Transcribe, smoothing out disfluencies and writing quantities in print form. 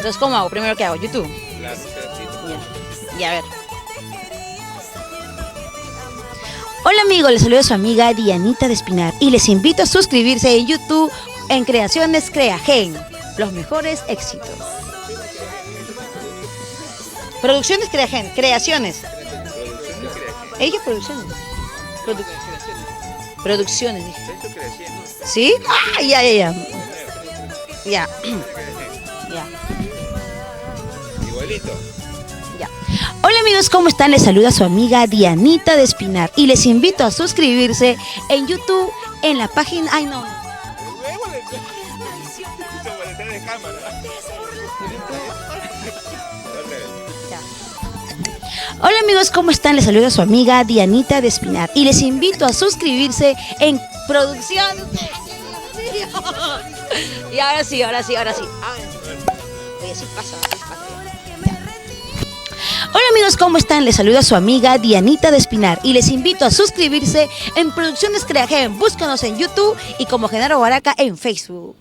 Entonces, ¿cómo hago? Primero, ¿qué hago? YouTube. Claro, un pedacito. Ya, a ver. Hola amigos, les saluda su amiga Dianita de Espinar y les invito a suscribirse en YouTube en Creaciones Creagen, los mejores éxitos. Producciones Creagen, creaciones. Producción de creación. Ella producciones. Producciones, dije. Eso creación. ¿Sí? Ah, ya. Ya. Ya. Igualito. Ya. Hola amigos, ¿cómo están? Les saluda su amiga Dianita de Espinar y les invito a suscribirse en YouTube en la página... Ay, no. Luego le hizo molestar de cámara. Ya. Hola amigos, ¿cómo están? Les saluda su amiga Dianita de Espinar y les invito a suscribirse en producción... Y ahora sí. Oye, sí pasa. Hola amigos, ¿cómo están? Les saluda su amiga Dianita de Espinar y les invito a suscribirse en Producciones Creagen. Búscanos en YouTube y como Genaro Baraca en Facebook.